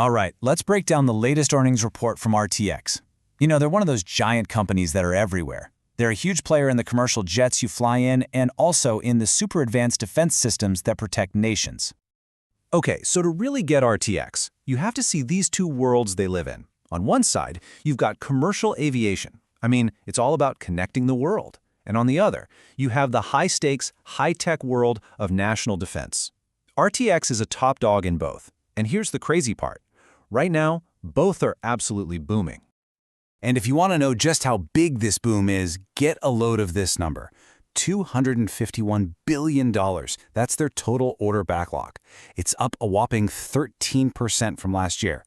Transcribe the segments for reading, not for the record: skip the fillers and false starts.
All right, let's break down the latest earnings report from RTX. You know, they're one of those giant companies that are everywhere. They're a huge player in the commercial jets you fly in and also in the super advanced defense systems that protect nations. Okay, so to really get RTX, you have to see these two worlds they live in. On one side, you've got commercial aviation. I mean, it's all about connecting the world. And on the other, you have the high-stakes, high-tech world of national defense. RTX is a top dog in both. And here's the crazy part. Right now, both are absolutely booming. And if you want to know just how big this boom is, get a load of this number. $251 billion. That's their total order backlog. It's up a whopping 13% from last year.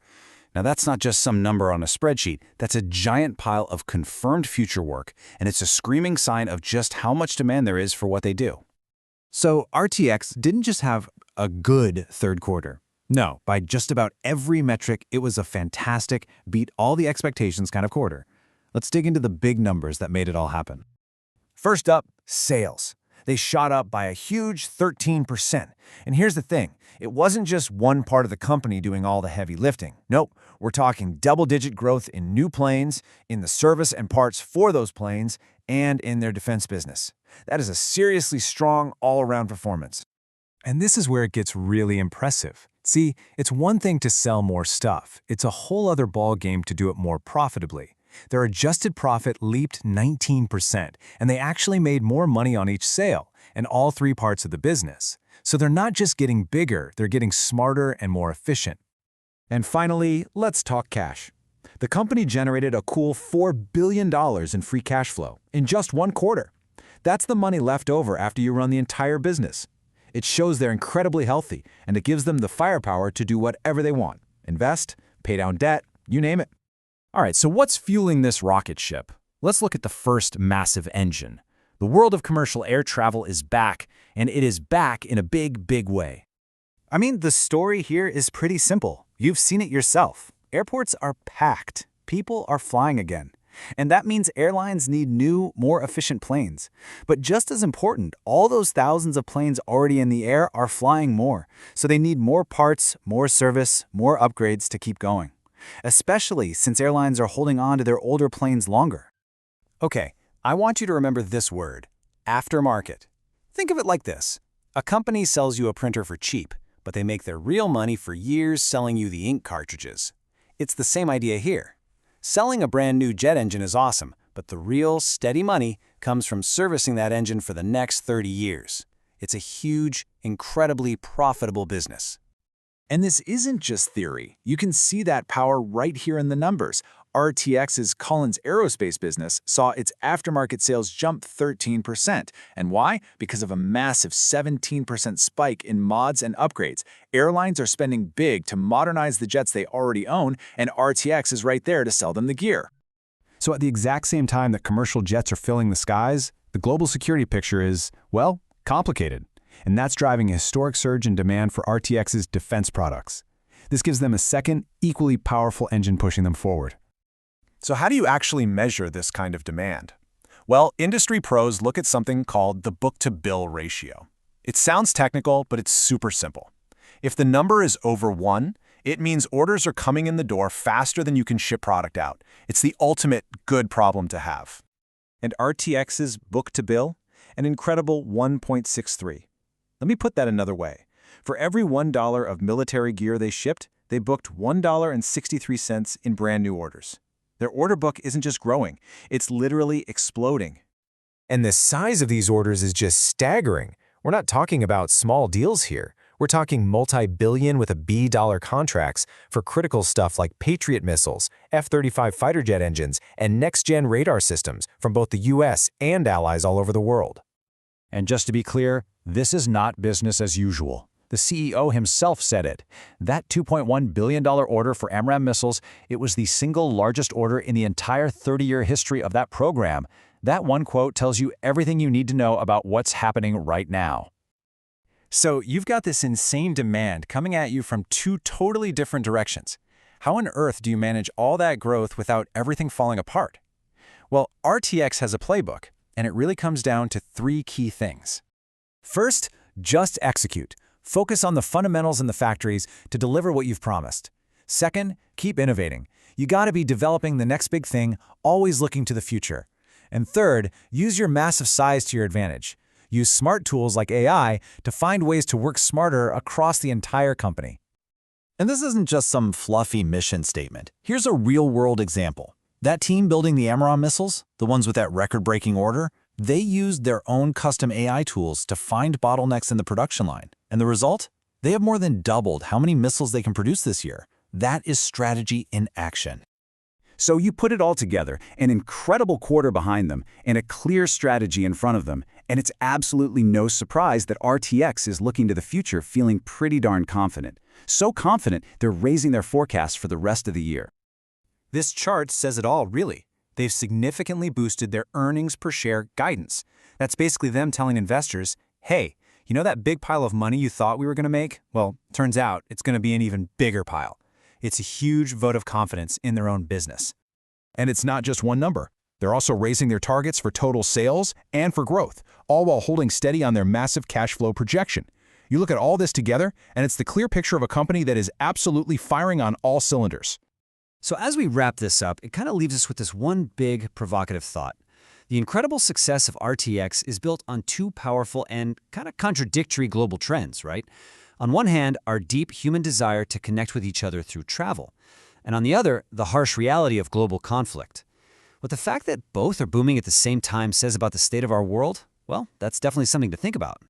Now, that's not just some number on a spreadsheet. That's a giant pile of confirmed future work, and it's a screaming sign of just how much demand there is for what they do. So RTX didn't just have a good third quarter. No, by just about every metric, it was a fantastic, beat all the expectations kind of quarter. Let's dig into the big numbers that made it all happen. First up, sales. They shot up by a huge 13%. And here's the thing, it wasn't just one part of the company doing all the heavy lifting. Nope, we're talking double-digit growth in new planes, in the service and parts for those planes, and in their defense business. That is a seriously strong all-around performance. And this is where it gets really impressive. See, it's one thing to sell more stuff. It's a whole other ballgame to do it more profitably. Their adjusted profit leaped 19%, and they actually made more money on each sale, in all three parts of the business. So they're not just getting bigger, they're getting smarter and more efficient. And finally, let's talk cash. The company generated a cool $4 billion in free cash flow in just one quarter. That's the money left over after you run the entire business. It shows they're incredibly healthy, and it gives them the firepower to do whatever they want. Invest, pay down debt, you name it. All right, so what's fueling this rocket ship? Let's look at the first massive engine. The world of commercial air travel is back, and it is back in a big, big way. I mean, the story here is pretty simple. You've seen it yourself. Airports are packed. People are flying again. And that means airlines need new, more efficient planes. But just as important, all those thousands of planes already in the air are flying more. So they need more parts, more service, more upgrades to keep going. Especially since airlines are holding on to their older planes longer. Okay, I want you to remember this word, aftermarket. Think of it like this. A company sells you a printer for cheap, but they make their real money for years selling you the ink cartridges. It's the same idea here. Selling a brand new jet engine is awesome, but the real, steady money comes from servicing that engine for the next 30 years. It's a huge, incredibly profitable business. And this isn't just theory. You can see that power right here in the numbers. RTX's Collins Aerospace business saw its aftermarket sales jump 13%. And why? Because of a massive 17% spike in mods and upgrades. Airlines are spending big to modernize the jets they already own, and RTX is right there to sell them the gear. So at the exact same time that commercial jets are filling the skies, the global security picture is, well, complicated. And that's driving a historic surge in demand for RTX's defense products. This gives them a second, equally powerful engine pushing them forward. So how do you actually measure this kind of demand? Well, industry pros look at something called the book-to-bill ratio. It sounds technical, but it's super simple. If the number is over 1, it means orders are coming in the door faster than you can ship product out. It's the ultimate good problem to have. And RTX's book-to-bill? An incredible 1.63. Let me put that another way. For every $1 of military gear they shipped, they booked $1.63 in brand new orders. Their order book isn't just growing, it's literally exploding. And the size of these orders is just staggering. We're not talking about small deals here. We're talking multi-billion with a B dollar contracts for critical stuff like Patriot missiles, F-35 fighter jet engines, and next-gen radar systems from both the US and allies all over the world. And just to be clear, this is not business as usual. The CEO himself said it. That $2.1 billion order for AMRAAM missiles, it was the single largest order in the entire 30-year history of that program. That one quote tells you everything you need to know about what's happening right now. So you've got this insane demand coming at you from two totally different directions. How on earth do you manage all that growth without everything falling apart? Well, RTX has a playbook, and it really comes down to 3 key things. First, just execute. Focus on the fundamentals in the factories to deliver what you've promised. Second, keep innovating. You got to be developing the next big thing, always looking to the future. And third, use your massive size to your advantage. Use smart tools like AI to find ways to work smarter across the entire company. And this isn't just some fluffy mission statement. Here's a real-world example. That team building the AMRAAM missiles, the ones with that record-breaking order, they used their own custom AI tools to find bottlenecks in the production line. And the result? They have more than doubled how many missiles they can produce this year. That is strategy in action. So you put it all together, an incredible quarter behind them, and a clear strategy in front of them, and it's absolutely no surprise that RTX is looking to the future feeling pretty darn confident. So confident, they're raising their forecast for the rest of the year. This chart says it all, really. They've significantly boosted their earnings per share guidance. That's basically them telling investors, hey, you know that big pile of money you thought we were going to make? Well, turns out it's going to be an even bigger pile. It's a huge vote of confidence in their own business. And it's not just one number. They're also raising their targets for total sales and for growth, all while holding steady on their massive cash flow projection. You look at all this together, and it's the clear picture of a company that is absolutely firing on all cylinders. So as we wrap this up, it kind of leaves us with this one big provocative thought. The incredible success of RTX is built on two powerful and kind of contradictory global trends, right? On one hand, our deep human desire to connect with each other through travel. And on the other, the harsh reality of global conflict. What the fact that both are booming at the same time says about the state of our world, well, that's definitely something to think about.